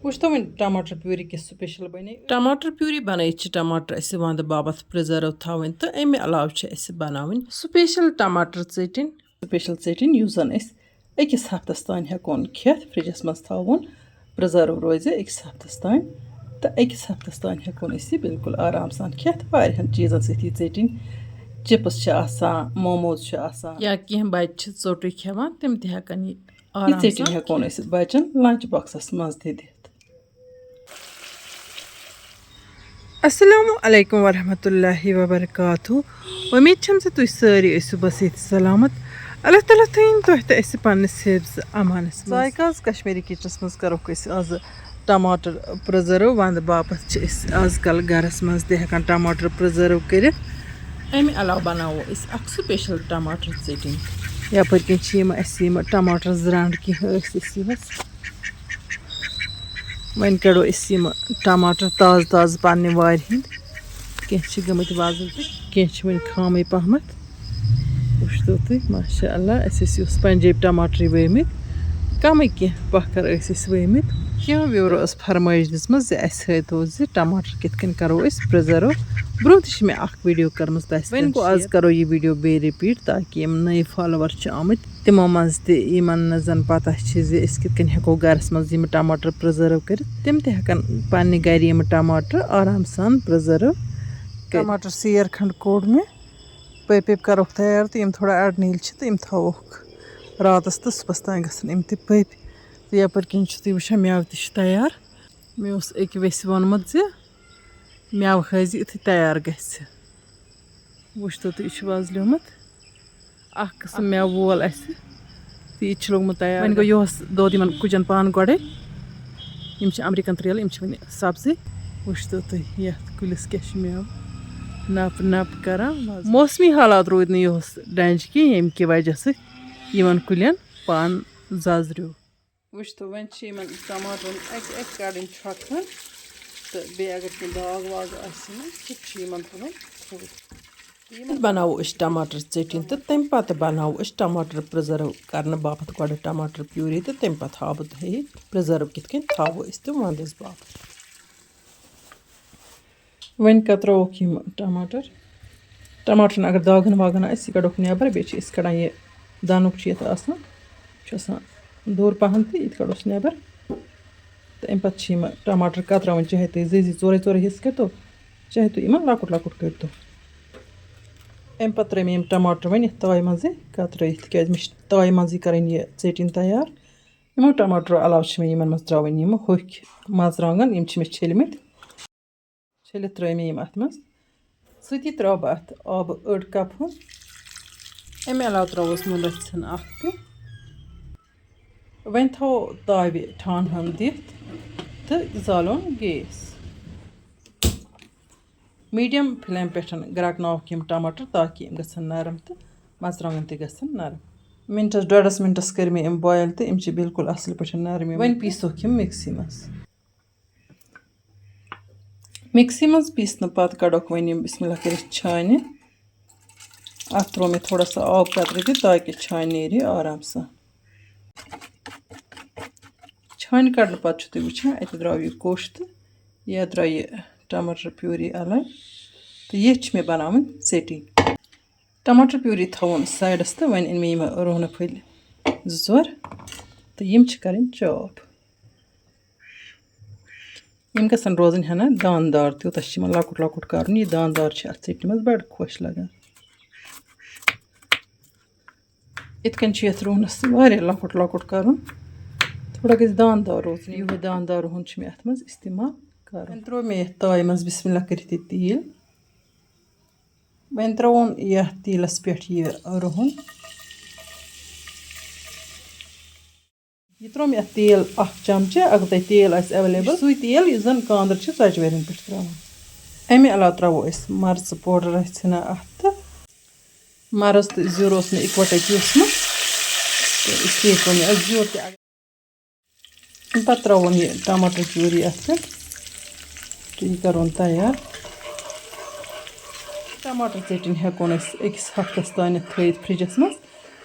What's टमाटर puree के special बने टमाटर प्यूरी बनाई टमाटर ऐसे वंद बाबत प्रिजर्व थवन तो अमे अलाव बनावन स्पेशल टमाटर चटन युस जन अकिस हफ्तस तान हेकोन खेत फ्रिजस मज थवन प्रिजर्व रोज अकिस हफ्तस तान तो अकिस हफ्तस तान हेकोन बिल्कुल आराम सान खेत वारियान चीजन सती चटन चिप्स मोमोज या कह बच्चे चोटु खेवान तम तहन यह चटन हेकोन बच्चन लंच बॉक्सस मज दित अस्सलामुअलैकुम वरहमतुल्लाहि वबरकातुहू उम्मीद छम से तुम सारी बस ये सलामत अल्लाह ताला थीन तुह तो पन्नस हिफ्ज़ अमानस ज़ायका कश्मीरी किचनस मज करो आज टमाटर प्रिजर्व वंद बापत आजकल गरस मज हेकान टमाटर प्रिजर्व कर अमे अलाव बनावो स्पेशल टमाटर चटन यपर कन टमाटर जरांड कह वन कड़ो टमाटर ताज़ ताज़ पन्ने वार हंद कह गमत वजल तो कह वन खामे पहमत वो तुम माशा अल्लाह पंजाबी टमाटर वमित कम कह पखर वमित क्या व्यूरो फरमाइश दिसम हतो टमाटर कितन करो प्रिजर्व ब्रो ते मे वीडियो कर्म वन गो आज करो यह वीडियो बे रिपीट ताकि नई फॉलोवर आमत तमो मज तन पता कितन हेको गरस मज टमाटर प्रिजर्व कर तम तहन पन्ने गर टमाटर आराम सान प्रिजर्व टमाटर सेर खंड कोड़ मे पप करो तैयार तो यम थोड़ा अड़नील तो यम थोक रातस तो सुबह तान गम त पप तो यपर कन तुम वो मेव तैयार मे अक वेस वोनमुत मेव हज यु तैयार वो तुम यह वजलोमुत कस्म मेव वोल तो यह लोगमुत तैयार वन गो यह दोद इन कुजन पान गोड़े अमरीकन त्रेल वन सब्जी वो तुम ये कुलिस क्या मेव नप नप कर मौसमी हालात रूद नह डंज कि ये कि वजह सन कुलन पान जजरियो वो वन टमाटर कड़न छकन तो बे अगर कह दाग वाग तुम बनावो टमाटर चटन तो तम पत बनावो टमाटर प्रिजर्व करने बापत गो टमाटर प्यूरी तो तम पत हाव तुह प्रिजर्व कितन थो तो वंदस बापत वन कतरोक टमाटर अगर दागन वागन यह कड़ोक नबर बे कड़ान यह दानुक दोर पहन तो यह कड़ोस नबर तो अम पे टमाटर कतरान चाहे तुम जी चोरे चोरे हिस्स करो चाहे तुम इन लकुट लकुट करो अम पे त्रे मे टमाटर वन ताय मज कतर क्या मे ताय मज कर चटन तैयार यमो टमाटर अलाव मे मज त्रा होख मरचांगन मे छलमत छलित त्रे मे अत मज सी त्रा बह अत आब अड़ कप अमे अलाव त्रोस मे लथन वन थो ताव ठान हम दित तो जालोन गैस मीडियम फ्लेम पे ग्रकनौक टमाटर ताकि गन नरम तो मरचांगन तन नरम मिनटस डोडस मिनटस कर मे बॉयल तो बिल्कुल असल पे नरम वन पीसोक मिक्सी मज पीसन पत कड़ोक वन बिस्मिल्लाह कर छान अत त्रो मे थोड़ा सा आब कतर ताकि छान नीर आराम सा छान कड़न पत तुम वुचान अत द्राव यह कोश तो यह द्रा यह टमाटर प्यूरी अलग तो यह मे बनावन चटन टमाटर प्यूरी थवन साइडस तो वन इन मे रोहन फल जोर तो यम कर चॉप यम गसन रोजन हना दानदार तूत लकुट लकुट कर यह दानदार अत चटन मज बड़ खुश लगान इतकन रोहनस लकुट लकुट कर थोड़ा गज दानदार रोजन यह दानदार रोहन मे अत मज इस्तेमाल कर त्रो मे ताय मज बिस्मिल्लाह कर तेल वन त्रोन यह तेलस पे यह रोहन यह त्रो मे तेल चमचे अगर तुम तेल एवेलेबल सू तेल यह जन कांदर षजवेरन पे त्रा अमे अलाव त्रो मर्च पाउडर तना अत मर्च तो जोर इकवटे पीसम तो इसलिए थो मे जोर पे त्रोन यह टमाटर प्यूरी अत पे तो यह करोन तैयार टमाटर चटन हेकोन अकिस हफ्तस तान थोत फ्रिजस मज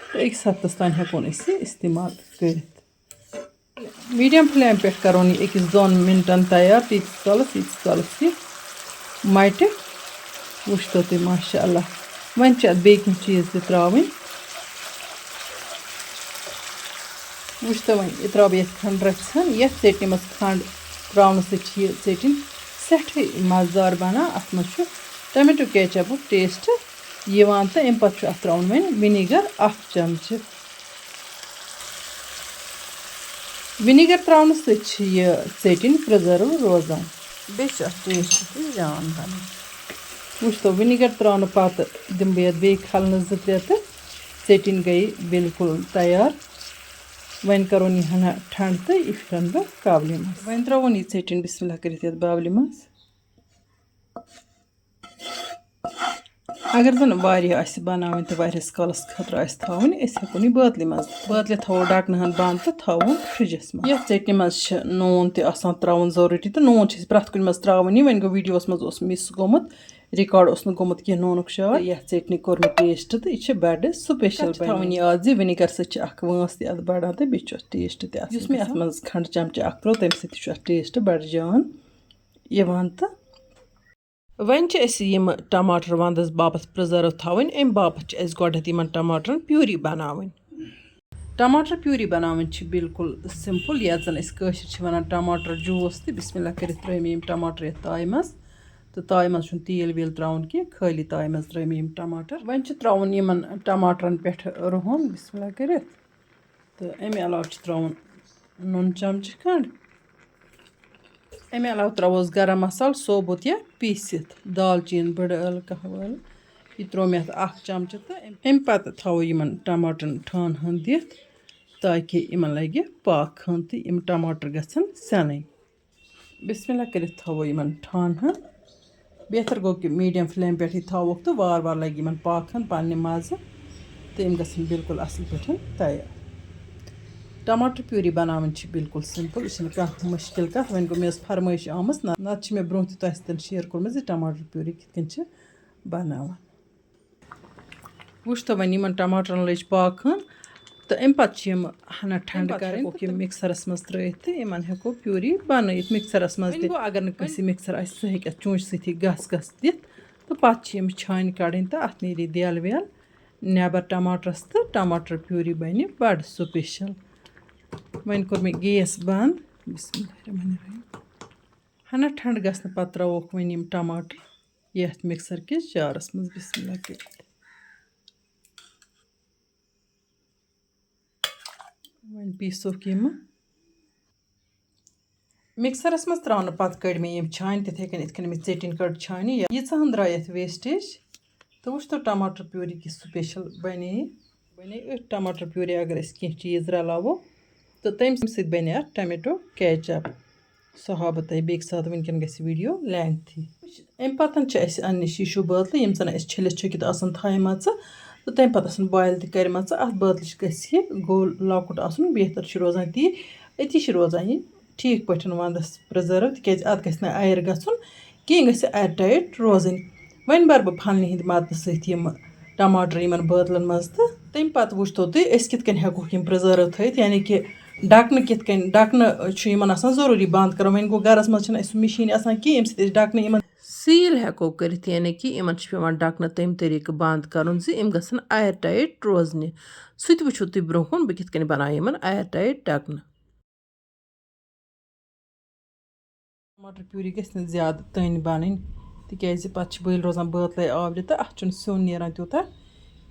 तो अकिस हफ्तस तान हेकोन इस्तेमाल कर मीडियम फ्लेम पे करो अकिस 2 मिनटन तैयार तीस कालस यह मटि वुचतो तुम माशाअल्लाह वन बेकिंग चीज़ तह त्रावन वुचतो वन यह त्रा बह खंड रचन ये चटनी मज खंड त्रावन सह चटनी सठ मज़ेदार बनान अत मज टमेटो केचप टेस्ट यवान तो अम पे अत त्रावन वन विनीगर 1 चमचह विनीगर त्रावन सह चटनी प्रिजर्व रोजान बे टेस्ट तह जान बन वुचतो विनीगर त्रावन पत दिम बह बे खलन 2-3 तो चटनी गई बिल्कुल तैयार वन करो यह हना ठंड तो यह फिरन बह काबली मज वन त्रोन यह चटनी बिस्मिल्लाह कर बावली मज अगर जन बनावन तो वारियस कालस खतर थवन हेको बातली मज बातली थो डकन बंद तो थवन फ्रिजस मज यह चटनी मज नून तह त्रावन जरूरी तो नून प्रथ कुन मज त्रावन वन गो वीडियोस मज मिस गोमुत रिकॉर्ड गोमुत कह नूनुक शार यह चटनी कोर मे टेस्ट तो यह बड़ स्पेशल थवन यह आज विनीगर सह वंस तह बढ़ान तो बे टेस्ट तह मे अत मज खंड चमचा त्रो तम सह टेस्ट बड़ जान यवान तो वन टमाटर वंदस बापत प्रिजर्व थवन अम बापत गोडथ टमाटर प्यूरी बनावन टमाटर प्यूरी बनावन बिल्कुल सिंपल यह जन वन टमाटर जूस तो बिस्मिल्लाह कर त्रम टमाटर ये ताय मज तो ताय मज तेल वील त्रावन कह खाली ताय मज त्रम टमाटर वन त्रावन टमाटरन पे रुहन बिस्मिल्लाह कर तो अमे अलाव त्रावन नून चमच खंड अमे अलाव त्रोस गरम मसाल सोबुत या पीसित दालचीन बड़ यल कहव यल यह त्रो मे 1 चमच तो अम पत थो टमाटर ठन हन दिथ ताकि इन लगे पाक हन तो यम टमाटर गसन सन बिस्मिल्लाह कर थो ठन हन बेहतर गो कि मीडियम फ्लेम पे थोक तो वार वार लगे पाक हन पन्ने मज़े तो यम गसन बिल्कुल असल पे तैयार टमाटर प्यूरी बनावन बिल्कुल सिंपल यह कह मुश्किल कत वन गो मे फरमाइश आम नत मे ब्रोह तन शेयर कोर्मत टमाटर प्यूरी कितन बनावन वुचतो वन टमाटर लज पाक हन तो अम पे हना ठंड कर मिक्सरस मज त्रित तो इन हेको प्यूरी बन मिक्सरस मज अगर नसी मिक्सर सह हे चूंच सती गस दिथ तो पे छान कड़न तो अत नी देल वेल नेबर टमाटरस तो टमाटर प्यूरी बन बड़ स्पेशल वन कोर मे गैस बंद बिस्मिल्लाहिर्रहमानिर्रहीम हना ठंड गसन पत त्रोक वन टमाटर ये मिक्सर किस जारस मज बिस्मिल्लाह कर वन पीसोक मिक्सरस मज त्रावन पत कड़ मे छान तिथे कन मे चटनी कड़ छान यीहन द्राय वेस्टेज तो वुचतो टमाटर प्यूरी की स्पेशल बने टमाटर प्यूरी अगर कह चीज़ रलावो तो तम सत बन टमेटो केचप सह हा बह तुम बेक सात वनकन गि वीडियो लेंथी अम पतन अन्य शीशु बातल यम जन छलित छुकित थाम तो तम पे बॉयल तम अत बातल गि गोल लॉकुट बेहतर रोजान ती अति रोजान यह ठीक पे वंदस प्रिजर्व तिक अत गि आयर गुन कि आयर टाइट रोजन वन बर बह फलनि हंद मदद सत टमाटर इन बातलन मज तो तम पे वुचतो तुम कित हेको प्रिजर्व थत यानी कि डकन कित डकन जरूरी बंद कर वन गो गरस मज मशीन कि डकन सील हेको कर यानी कि इन पे डकन तम तरीक बंद कर गसन आयर टाइट रोजन सह वो तुम ब्रोह कुन बह कित बना आयर टाइट डकन टमाटर प्यूरी गि ज्यादा तन बन तिक पे बल रोजान बातल आवरि तो अत स्योन नीरान तूत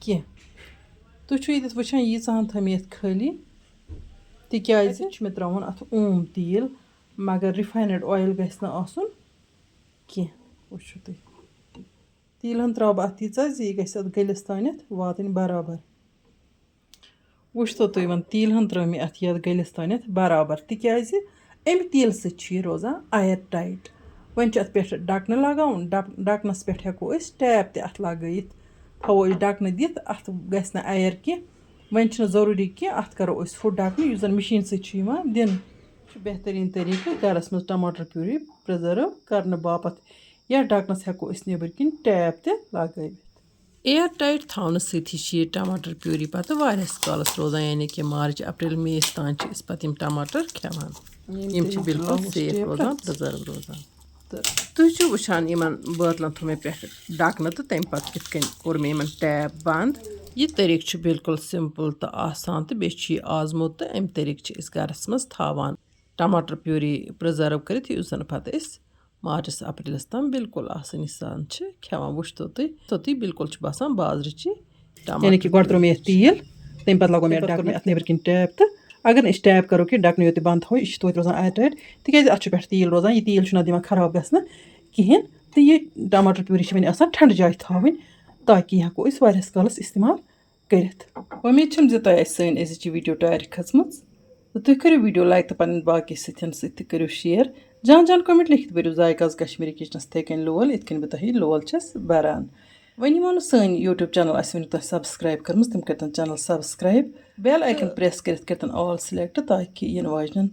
कह तुम ये वुचान यीचान थम खाली तिक मे त्रावन अत ओम तेल मगर रिफाइंड ऑयल गस कह वुचो तुम तेलन त्रा बह अत यह गस गलिस तान वातन बराबर वुचतो तुम तेलन त्रा मे अत गलिस तान बराबर तिक अम तेल सह रोजान आयर टाइट वन अत पे डकन लगान डकनस पे हेको टैप तथ लगत थो डकन दिथ अत गस आयर कह वन जरूरी कह अत करो फुट डकन जन मशीन सह दिन बेहतरीन तरीके गरस मज टमाटर प्यूरी प्रिजर्व करने बापत या डकनस हेको नबर किन टैप तह लगवित ایر ٹایٹ تھاونہٕ سۭتی چھِ یہِ ٹماٹر پیوٗری پَتہٕ واریاہَس کالَس روزان یعنی کہِ مارٕچ اپریل میَس تانۍ چھِ أسۍ پَتہٕ یِم ٹماٹر کھٮ۪وان یِم چھِ بِلکُل سیف روزان پرٛزٔرٕو روزان تہٕ تُہۍ چھِو وٕچھان یِمن بٲتلَن تھوٚو مےٚ پٮ۪ٹھٕ ڈَکنہٕ تہٕ تَمہِ پَتہٕ کِتھ کٔنۍ کوٚر مےٚ یِمن ٹیپ بنٛد یہِ طٔریٖقہٕ چھُ بِلکُل سِمپٕل تہٕ آسان تہٕ بیٚیہِ چھُ یہِ آزمُت تہٕ اَمہِ طٔریٖقہٕ چھِ أسۍ گَرَس منٛز تھاوان ٹماٹر پیوٗری پرٛزٔرٕو کٔرِتھ یُس زَن پَتہٕ أسۍ مارچَس اپریلَس تام بِلکُل آسٲنی سان چھِ کھٮ۪وان وٕچھتو تُہۍ بِلکُل چھُ باسان بازرٕچی یعنی کہِ گۄڈٕ ترٛوو مےٚ یَتھ تیٖل تَمہِ پَتہٕ لاگو مےٚ ڈَکنہٕ اَتھ نیٚبرۍ کِنۍ ٹیپ تہٕ اگر نہٕ أسۍ ٹیپ کَرو کہِ ڈَکنہٕ یوت بنٛد تھاوو یہِ چھِ توتہِ روزان اَیَر ٹایٹ تِکیٛازِ اَتھ چھُ پٮ۪ٹھٕ تیٖل روزان یہِ تیٖل چھُنہٕ اَتھ دِوان خراب گژھنہٕ کِہیٖنۍ تہٕ یہِ ٹماٹر پیوٗری چھِ وۄنۍ آسان ٹھنٛڈٕ جایہِ تھاوٕنۍ تاکہِ یہِ ہٮ۪کو أسۍ واریاہَس کالَس اِستعمال کٔرِتھ اُمید چھَم زِ تۄہہِ آسہِ سٲنۍ أزِچ یہِ ویٖڈیو ٹارِ کھٔژمٕژ تہٕ تُہۍ کٔرِو ویٖڈیو لایک تہٕ پَنٕنۍ باقٕے سۭتۍ تہِ کٔرِو شِیَر جان جان کومٮ۪نٛٹ لیکھِتھ بٔرِو زایکاز کشمیٖری کِچنَس یِتھَے کٔنۍ لول یِتھ کٔنۍ بہٕ تۄہہِ لول چھَس بَران وۄنۍ یِمو نہٕ سٲنۍ یوٗٹیوٗب چَنَل آسہِ وٕنیُک تۄہہِ سبسکرایب کٔرمٕژ تِم کٔرۍتَن چَنَل سبسکرایب بیل آیکَن پرٛٮ۪س کٔرِتھ کٔرۍتَن آل سِلٮ۪کٹ تاکہِ یِنہٕ واجنٮ۪ن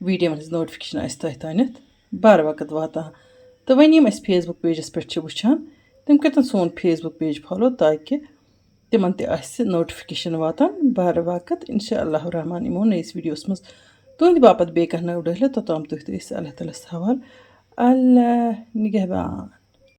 ویٖڈیوَن ہٕنٛز نوٹِفِکیشَن آسہِ تۄہہِ تانٮ۪تھ بَر وقت واتان تہٕ وۄنۍ یِم أسۍ فیس بُک پیجَس پٮ۪ٹھ چھِ وٕچھان تِم کٔرۍتَن سون فیس بُک پیج فالو تاکہِ تِمَن تہِ آسہِ نوٹِفِکیشَن واتان بَر وقت اِنشاء اللہُ الرحمٰن یِمو نٔیِس ویٖڈیوَس منٛز تُہٕنٛدِ باپَتھ بیٚیہِ کانٛہہ نٔو ڈٔہلِتھ توٚتام تُہۍ تہٕ أسۍ اللہ تعالیٰ ہَس حوالہٕ اللہ نِگہبان